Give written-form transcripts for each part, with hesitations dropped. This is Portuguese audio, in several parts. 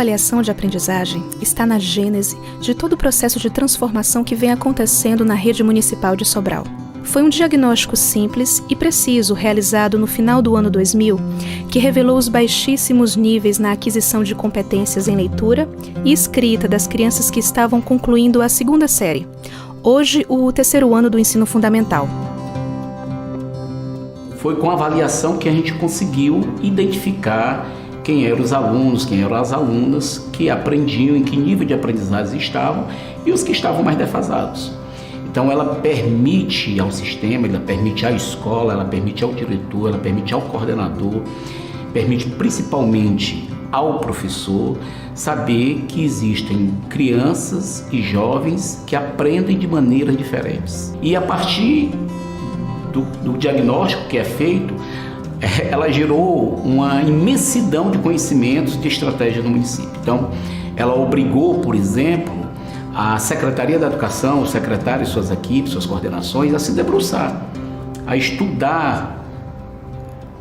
avaliação de aprendizagem está na gênese de todo o processo de transformação que vem acontecendo na rede municipal de Sobral. Foi um diagnóstico simples e preciso realizado no final do ano 2000 que revelou os baixíssimos níveis na aquisição de competências em leitura e escrita das crianças que estavam concluindo a 2ª série, hoje o 3º ano do ensino fundamental. Foi com a avaliação que a gente conseguiu identificar quem eram os alunos, quem eram as alunas que aprendiam, em que nível de aprendizagem estavam e os que estavam mais defasados. Então ela permite ao sistema, ela permite à escola, ela permite ao diretor, ela permite ao coordenador, permite principalmente ao professor saber que existem crianças e jovens que aprendem de maneiras diferentes. E a partir do diagnóstico que é feito, ela gerou uma imensidão de conhecimentos de estratégia no município. Então, ela obrigou, por exemplo, a Secretaria da Educação, o secretário e suas equipes, suas coordenações, a se debruçar, a estudar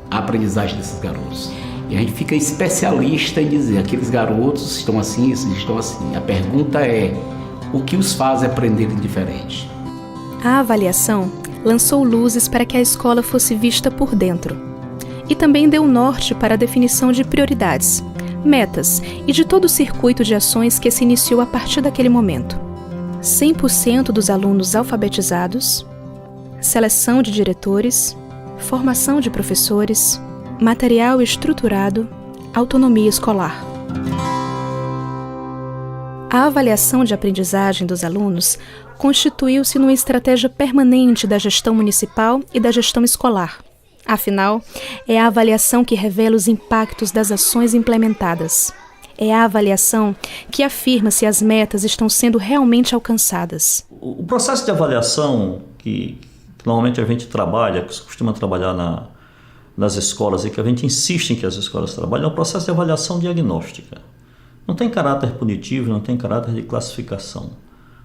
a aprendizagem desses garotos. E a gente fica especialista em dizer, aqueles garotos estão assim, esses estão assim. A pergunta é, o que os faz aprenderem diferente? A avaliação lançou luzes para que a escola fosse vista por dentro. E também deu norte para a definição de prioridades, metas e de todo o circuito de ações que se iniciou a partir daquele momento. 100% dos alunos alfabetizados, seleção de diretores, formação de professores, material estruturado, autonomia escolar. A avaliação de aprendizagem dos alunos constituiu-se numa estratégia permanente da gestão municipal e da gestão escolar. Afinal, é a avaliação que revela os impactos das ações implementadas. É a avaliação que afirma se as metas estão sendo realmente alcançadas. O processo de avaliação que normalmente a gente trabalha, que se costuma trabalhar nas escolas e que a gente insiste em que as escolas trabalhem, é um processo de avaliação diagnóstica. Não tem caráter punitivo, não tem caráter de classificação.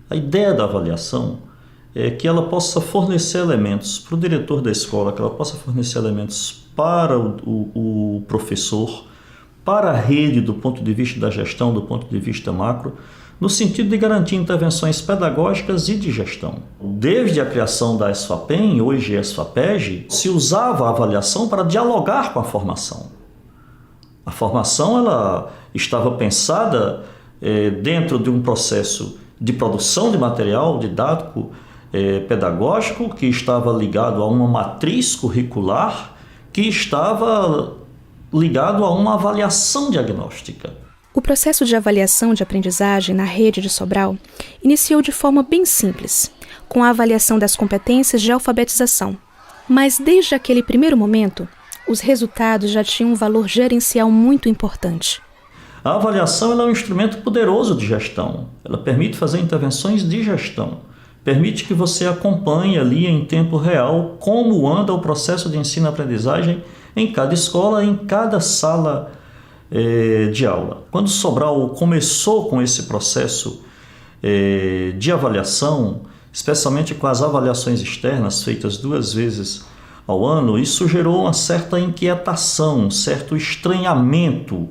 A ideia da avaliação é que ela possa fornecer elementos para o diretor da escola, que ela possa fornecer elementos para o professor, para a rede do ponto de vista da gestão, do ponto de vista macro, no sentido de garantir intervenções pedagógicas e de gestão. Desde a criação da ESFAPEM, hoje ESFAPEG, se usava a avaliação para dialogar com a formação. A formação ela estava pensada dentro de um processo de produção de material didático pedagógico que estava ligado a uma matriz curricular que estava ligado a uma avaliação diagnóstica. O processo de avaliação de aprendizagem na rede de Sobral iniciou de forma bem simples, com a avaliação das competências de alfabetização. Mas desde aquele primeiro momento, os resultados já tinham um valor gerencial muito importante. A avaliação ela é um instrumento poderoso de gestão. Ela permite fazer intervenções de gestão. Permite que você acompanhe ali em tempo real como anda o processo de ensino-aprendizagem em cada escola, em cada sala de aula. Quando Sobral começou com esse processo de avaliação, especialmente com as avaliações externas feitas 2 vezes ao ano, isso gerou uma certa inquietação, um certo estranhamento.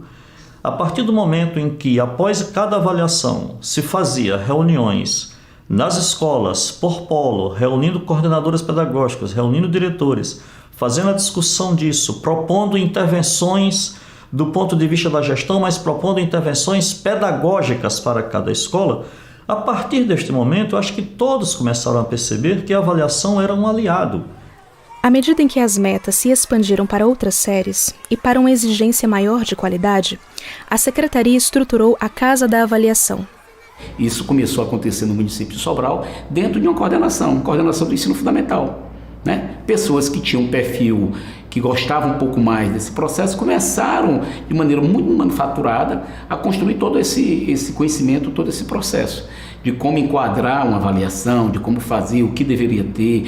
A partir do momento em que, após cada avaliação, se fazia reuniões nas escolas, por polo, reunindo coordenadoras pedagógicas, reunindo diretores, fazendo a discussão disso, propondo intervenções do ponto de vista da gestão, mas propondo intervenções pedagógicas para cada escola, a partir deste momento, acho que todos começaram a perceber que a avaliação era um aliado. À medida em que as metas se expandiram para outras séries e para uma exigência maior de qualidade, a Secretaria estruturou a Casa da Avaliação. Isso começou a acontecer no município de Sobral dentro de uma coordenação do ensino fundamental. Pessoas que tinham um perfil que gostavam um pouco mais desse processo começaram de maneira muito manufaturada a construir todo esse conhecimento, todo esse processo de como enquadrar uma avaliação, de como fazer, o que deveria ter,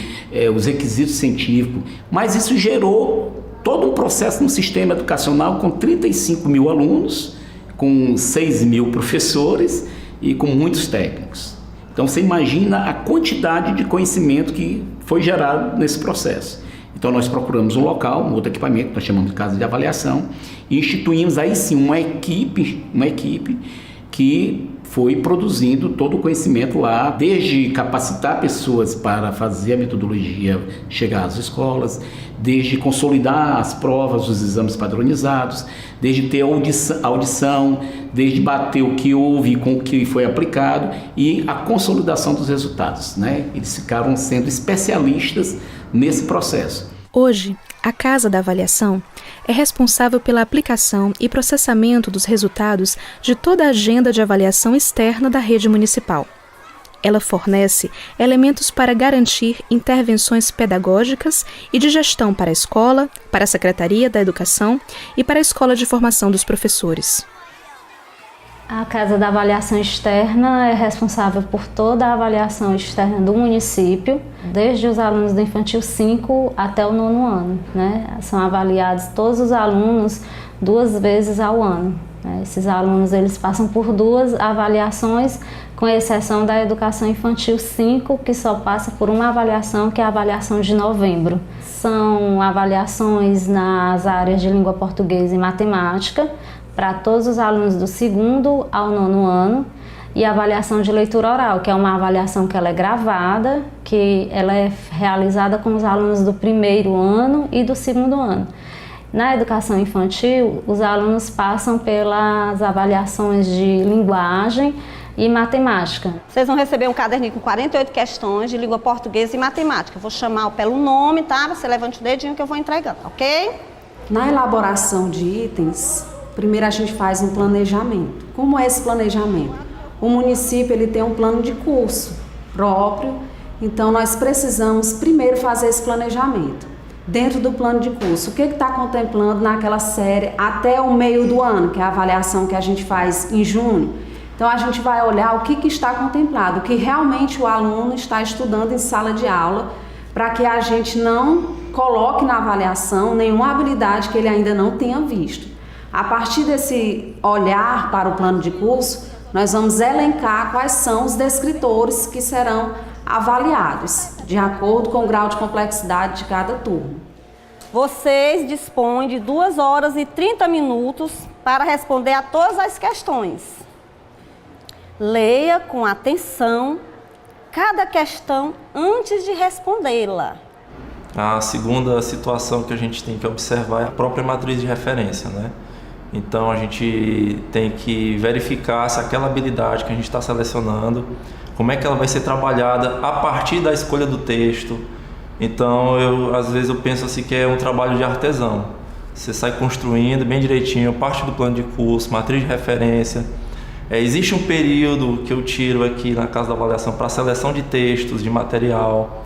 os requisitos científicos. Mas isso gerou todo um processo no sistema educacional com 35 mil alunos, com 6 mil professores e com muitos técnicos. Então você imagina a quantidade de conhecimento que foi gerado nesse processo. Então nós procuramos um local, um outro equipamento, que nós chamamos de casa de avaliação, e instituímos aí sim uma equipe que foi produzindo todo o conhecimento lá, desde capacitar pessoas para fazer a metodologia chegar às escolas, desde consolidar as provas, os exames padronizados, desde ter audição, desde bater o que houve com o que foi aplicado e a consolidação dos resultados, né? Eles ficaram sendo especialistas nesse processo. Hoje, a Casa da Avaliação é responsável pela aplicação e processamento dos resultados de toda a agenda de avaliação externa da rede municipal. Ela fornece elementos para garantir intervenções pedagógicas e de gestão para a escola, para a Secretaria da Educação e para a Escola de Formação dos Professores. A Casa da Avaliação Externa é responsável por toda a avaliação externa do município, desde os alunos do Infantil 5 até o 9º ano, né? São avaliados todos os alunos 2 vezes ao ano, né? Esses alunos eles passam por 2 avaliações, com exceção da Educação Infantil 5, que só passa por uma avaliação, que é a avaliação de novembro. São avaliações nas áreas de língua portuguesa e matemática, para todos os alunos do 2º ao 9º ano, e a avaliação de leitura oral, que é uma avaliação que ela é gravada, que ela é realizada com os alunos do 1º ano e do 2º ano. Na educação infantil, os alunos passam pelas avaliações de linguagem e matemática. Vocês vão receber um caderninho com 48 questões de língua portuguesa e matemática. Eu vou chamar pelo nome, tá? Você levante o dedinho que eu vou entregando, ok? Na elaboração de itens, primeiro a gente faz um planejamento. Como é esse planejamento? O município ele tem um plano de curso próprio, então nós precisamos primeiro fazer esse planejamento. Dentro do plano de curso, o que está contemplando naquela série até o meio do ano, que é a avaliação que a gente faz em junho. Então a gente vai olhar o que está contemplado, o que realmente o aluno está estudando em sala de aula, para que a gente não coloque na avaliação nenhuma habilidade que ele ainda não tenha visto. A partir desse olhar para o plano de curso, nós vamos elencar quais são os descritores que serão avaliados, de acordo com o grau de complexidade de cada turma. Vocês dispõem de 2 horas e 30 minutos para responder a todas as questões. Leia com atenção cada questão antes de respondê-la. A segunda situação que a gente tem que observar é a própria matriz de referência, né? Então a gente tem que verificar se aquela habilidade que a gente está selecionando, como é que ela vai ser trabalhada a partir da escolha do texto. Então às vezes eu penso assim que é um trabalho de artesão. Você sai construindo bem direitinho, parte do plano de curso, matriz de referência. Existe um período que eu tiro aqui na Casa da Avaliação para seleção de textos, de material,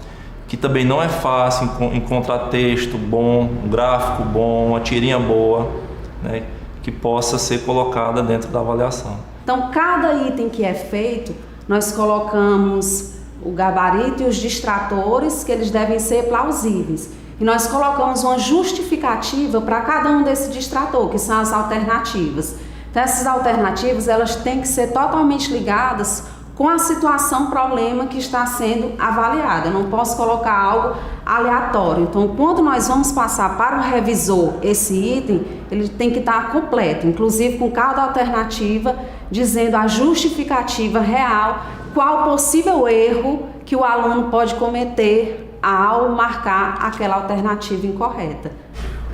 que também não é fácil encontrar texto bom, um gráfico bom, uma tirinha boa, né, que possa ser colocada dentro da avaliação. Então, cada item que é feito, nós colocamos o gabarito e os distratores, que eles devem ser plausíveis. E nós colocamos uma justificativa para cada um desse distrator, que são as alternativas. Então, essas alternativas, elas têm que ser totalmente ligadas com a situação, problema que está sendo avaliada. Eu não posso colocar algo aleatório. Então, quando nós vamos passar para o revisor esse item, ele tem que estar completo, inclusive com cada alternativa, dizendo a justificativa real, qual possível erro que o aluno pode cometer ao marcar aquela alternativa incorreta.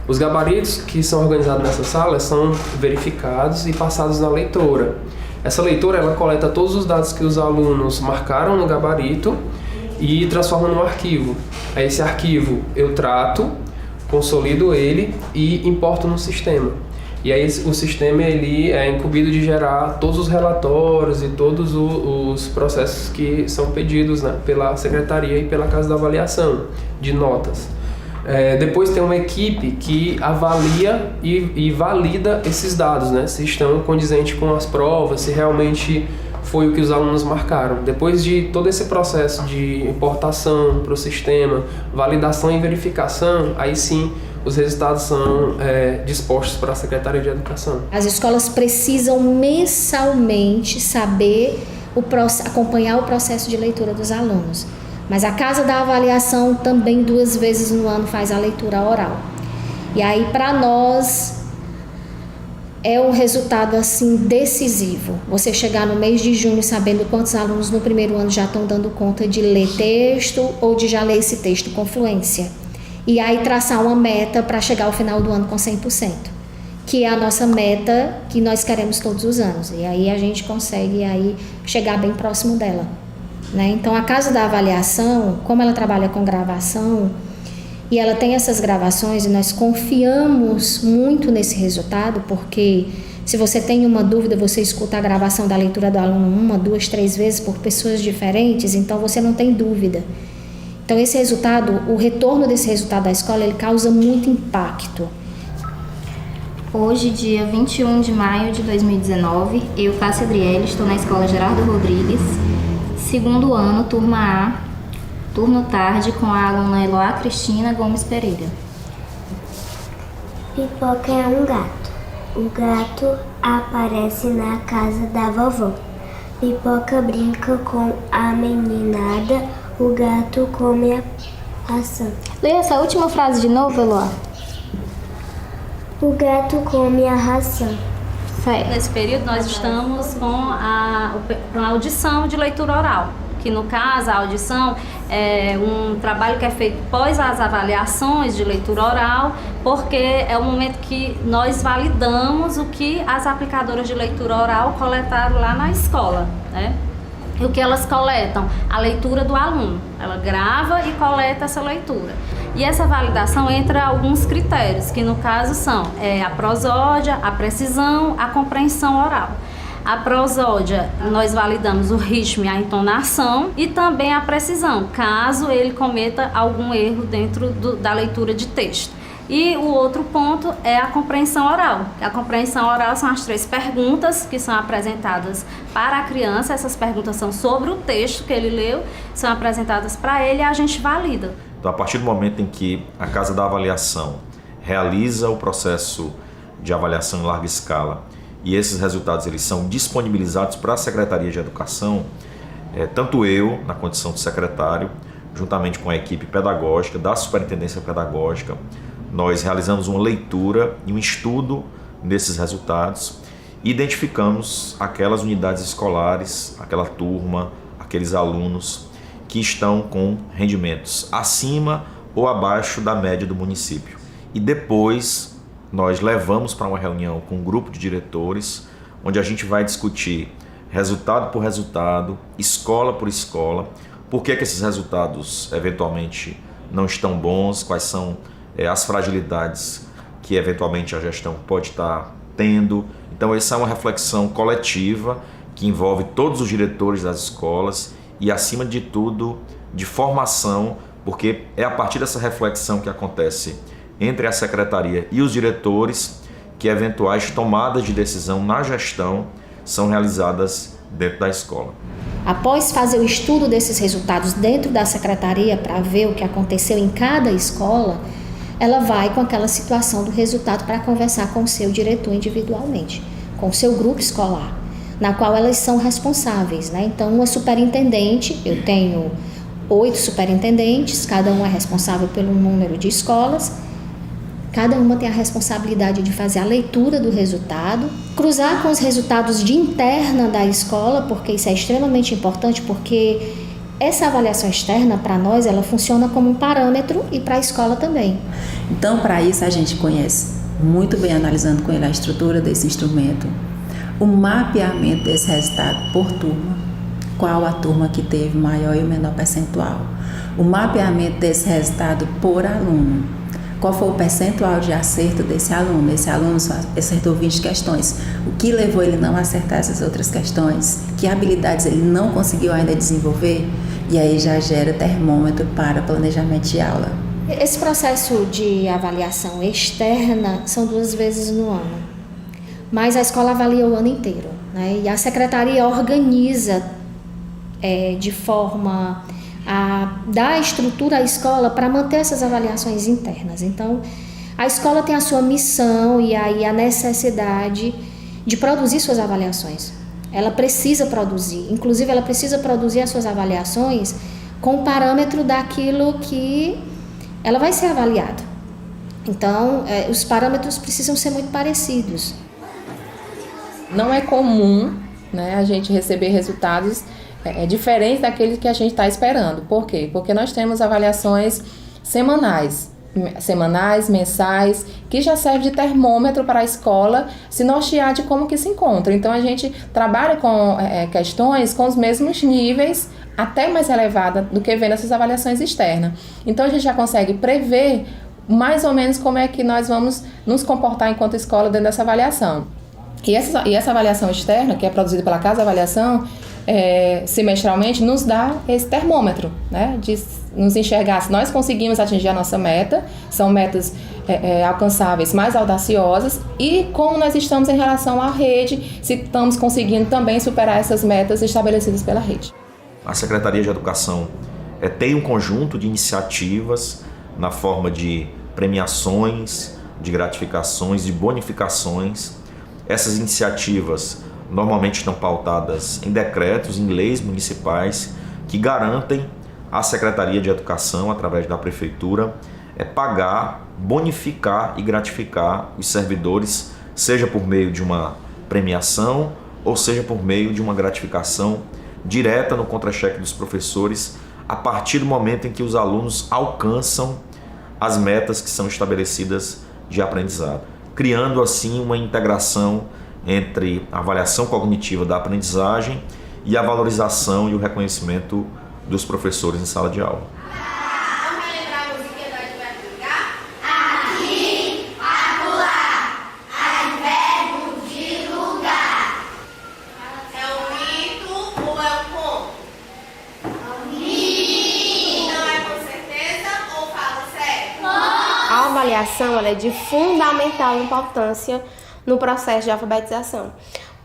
Os gabaritos que são organizados nessa sala são verificados e passados na leitora. Essa leitora ela coleta todos os dados que os alunos marcaram no gabarito e transforma num arquivo. Aí esse arquivo eu trato, consolido ele e importo no sistema. E aí o sistema ele é incumbido de gerar todos os relatórios e todos os processos que são pedidos, né, pela Secretaria e pela Casa da Avaliação de notas. Depois tem uma equipe que avalia e valida esses dados, né? Se estão condizentes com as provas, se realmente foi o que os alunos marcaram. Depois de todo esse processo de importação para o sistema, validação e verificação, aí sim os resultados são dispostos para a Secretaria de Educação. As escolas precisam mensalmente saber acompanhar o processo de leitura dos alunos. Mas a Casa da Avaliação também 2 vezes no ano faz a leitura oral. E aí, para nós, é um resultado assim decisivo. Você chegar no mês de junho sabendo quantos alunos no primeiro ano já estão dando conta de ler texto ou de já ler esse texto com fluência. E aí traçar uma meta para chegar ao final do ano com 100%, que é a nossa meta que nós queremos todos os anos. E aí a gente consegue aí chegar bem próximo dela, né? Então a Casa da Avaliação, como ela trabalha com gravação, e ela tem essas gravações e nós confiamos muito nesse resultado, porque se você tem uma dúvida, você escuta a gravação da leitura do aluno 1, 2, 3 vezes por pessoas diferentes, então você não tem dúvida. Então esse resultado, o retorno desse resultado da escola, ele causa muito impacto. Hoje, dia 21 de maio de 2019, eu, Cássia Adriele, estou na Escola Gerardo Rodrigues, segundo ano, turma A, turno tarde, com a aluna Eloá Cristina Gomes Pereira. Pipoca é um gato. O gato aparece na casa da vovó. Pipoca brinca com a meninada. O gato come a maçã. Leia essa última frase de novo, Eloá. O gato come a ração. Nesse período nós estamos com a audição de leitura oral, que no caso a audição é um trabalho que é feito após as avaliações de leitura oral, porque é o momento que nós validamos o que as aplicadoras de leitura oral coletaram lá na escola, né? E o que elas coletam? A leitura do aluno. Ela grava e coleta essa leitura. E essa validação entra alguns critérios, que no caso são a prosódia, a precisão, a compreensão oral. A prosódia, nós validamos o ritmo e a entonação e também a precisão, caso ele cometa algum erro dentro da leitura de texto. E o outro ponto é a compreensão oral. A compreensão oral são as 3 perguntas que são apresentadas para a criança. Essas perguntas são sobre o texto que ele leu, são apresentadas para ele e a gente valida. Então, a partir do momento em que a Casa da Avaliação realiza o processo de avaliação em larga escala e esses resultados eles são disponibilizados para a Secretaria de Educação, tanto eu, na condição de secretário, juntamente com a equipe pedagógica, da Superintendência Pedagógica, nós realizamos uma leitura e um estudo desses resultados e identificamos aquelas unidades escolares, aquela turma, aqueles alunos que estão com rendimentos acima ou abaixo da média do município. E depois nós levamos para uma reunião com um grupo de diretores, onde a gente vai discutir resultado por resultado, escola por escola, por que esses resultados eventualmente não estão bons, quais são as fragilidades que eventualmente a gestão pode estar tendo. Então essa é uma reflexão coletiva que envolve todos os diretores das escolas e, acima de tudo, de formação, porque é a partir dessa reflexão que acontece entre a secretaria e os diretores que eventuais tomadas de decisão na gestão são realizadas dentro da escola. Após fazer o estudo desses resultados dentro da secretaria para ver o que aconteceu em cada escola, ela vai com aquela situação do resultado para conversar com o seu diretor individualmente, com o seu grupo escolar, na qual elas são responsáveis, né? Então, uma superintendente, eu tenho 8 superintendentes, cada um é responsável pelo número de escolas, cada uma tem a responsabilidade de fazer a leitura do resultado, cruzar com os resultados de interna da escola, porque isso é extremamente importante, porque essa avaliação externa, para nós, ela funciona como um parâmetro e para a escola também. Então, para isso, a gente conhece muito bem, analisando com ele a estrutura desse instrumento, o mapeamento desse resultado por turma, qual a turma que teve maior e o menor percentual, o mapeamento desse resultado por aluno, qual foi o percentual de acerto desse aluno. Esse aluno só acertou 20 questões. O que levou ele não a acertar essas outras questões? Que habilidades ele não conseguiu ainda desenvolver? E aí já gera termômetro para planejamento de aula. Esse processo de avaliação externa são 2 vezes no ano, mas a escola avalia o ano inteiro, né? E a secretaria organiza de forma a dar estrutura à escola para manter essas avaliações internas. Então, a escola tem a sua missão e aí a necessidade de produzir suas avaliações. Ela precisa produzir, inclusive ela precisa produzir as suas avaliações com o parâmetro daquilo que ela vai ser avaliada. Então, os parâmetros precisam ser muito parecidos. Não é comum, né, a gente receber resultados diferentes daqueles que a gente está esperando. Por quê? Porque nós temos avaliações semanais, mensais, que já serve de termômetro para a escola se nortear de como que se encontra. Então, a gente trabalha com questões com os mesmos níveis, até mais elevada do que vê nessas avaliações externas. Então, a gente já consegue prever mais ou menos como é que nós vamos nos comportar enquanto escola dentro dessa avaliação. E essa avaliação externa, que é produzida pela Casa de Avaliação, semestralmente, nos dá esse termômetro, né, de nos enxergar se nós conseguimos atingir a nossa meta, são metas alcançáveis mais audaciosas, e como nós estamos em relação à rede, se estamos conseguindo também superar essas metas estabelecidas pela rede. A Secretaria de Educação tem um conjunto de iniciativas na forma de premiações, de gratificações, de bonificações. Essas iniciativas normalmente estão pautadas em decretos, em leis municipais que garantem à Secretaria de Educação, através da Prefeitura, pagar, bonificar e gratificar os servidores, seja por meio de uma premiação ou seja por meio de uma gratificação direta no contra-cheque dos professores, a partir do momento em que os alunos alcançam as metas que são estabelecidas de aprendizado, criando assim uma integração entre a avaliação cognitiva da aprendizagem e a valorização e o reconhecimento dos professores em sala de aula. A avaliação ela é de fundamental importância no processo de alfabetização,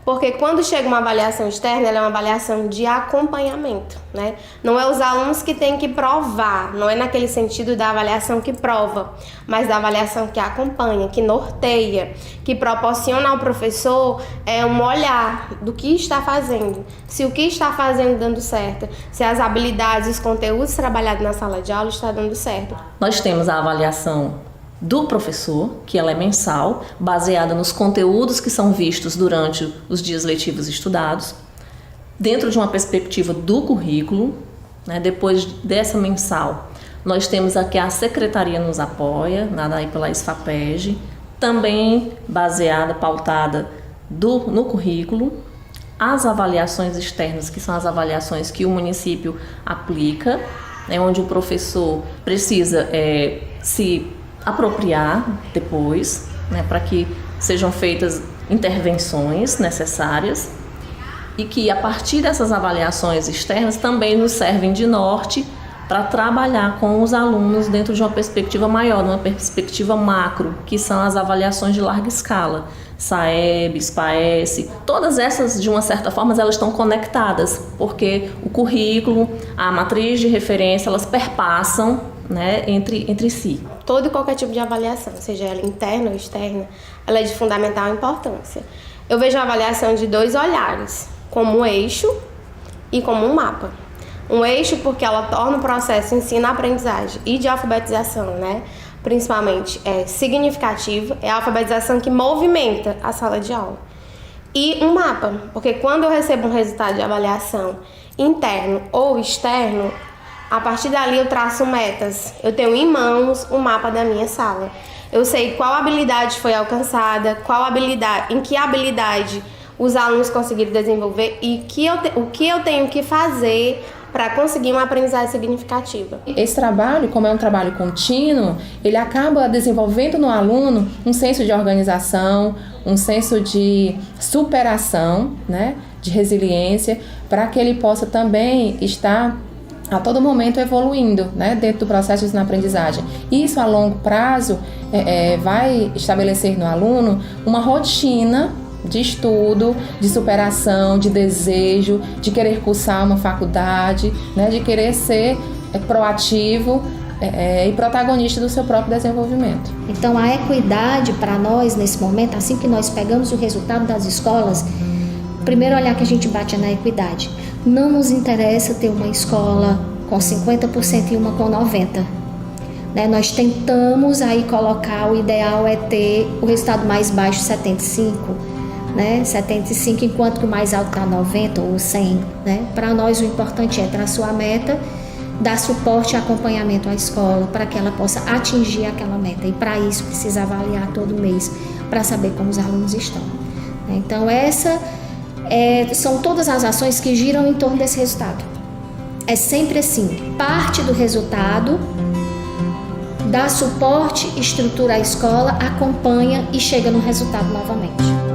porque quando chega uma avaliação externa, ela é uma avaliação de acompanhamento, né? Não é os alunos que têm que provar, não é naquele sentido da avaliação que prova, mas da avaliação que acompanha, que norteia, que proporciona ao professor um olhar do que está fazendo, se o que está fazendo dando certo, se as habilidades, os conteúdos trabalhados na sala de aula estão dando certo. Nós temos a avaliação do professor, que ela é mensal, baseada nos conteúdos que são vistos durante os dias letivos estudados, dentro de uma perspectiva do currículo, né? Depois dessa mensal, nós temos aqui a Secretaria nos apoia, nada aí pela SFAPEG, também baseada, pautada no currículo, as avaliações externas, que são as avaliações que o município aplica, né? Onde o professor precisa se apropriar depois, né, para que sejam feitas intervenções necessárias e que a partir dessas avaliações externas também nos servem de norte para trabalhar com os alunos dentro de uma perspectiva maior, uma perspectiva macro, que são as avaliações de larga escala, SAEB, SPAES, todas essas de uma certa forma elas estão conectadas, porque o currículo, a matriz de referência, elas perpassam, né, entre si. Todo e qualquer tipo de avaliação, seja ela interna ou externa, ela é de fundamental importância. Eu vejo a avaliação de dois olhares, como um eixo e como um mapa. Um eixo porque ela torna o processo ensino-aprendizagem e de alfabetização, né, principalmente significativo, é a alfabetização que movimenta a sala de aula. E um mapa, porque quando eu recebo um resultado de avaliação interno ou externo, a partir dali eu traço metas, eu tenho em mãos o mapa da minha sala. Eu sei qual habilidade foi alcançada, em que habilidade os alunos conseguiram desenvolver e o que eu tenho que fazer para conseguir uma aprendizagem significativa. Esse trabalho, como é um trabalho contínuo, ele acaba desenvolvendo no aluno um senso de organização, um senso de superação, né, de resiliência, para que ele possa também estar a todo momento evoluindo, né, dentro do processo de ensino-aprendizagem. Isso a longo prazo vai estabelecer no aluno uma rotina de estudo, de superação, de desejo, de querer cursar uma faculdade, né, de querer ser proativo e protagonista do seu próprio desenvolvimento. Então a equidade para nós nesse momento, assim que nós pegamos o resultado das escolas, o primeiro olhar que a gente bate é na equidade. Não nos interessa ter uma escola com 50% e uma com 90%. Né? Nós tentamos aí colocar, o ideal é ter o resultado mais baixo, 75%, né? 75%, enquanto que o mais alto está 90% ou 100%. Né? Para nós o importante é traçar a meta, dar suporte e acompanhamento à escola para que ela possa atingir aquela meta. E para isso precisa avaliar todo mês para saber como os alunos estão. Então são todas as ações que giram em torno desse resultado. É sempre assim, parte do resultado, dá suporte, estrutura a escola, acompanha e chega no resultado novamente.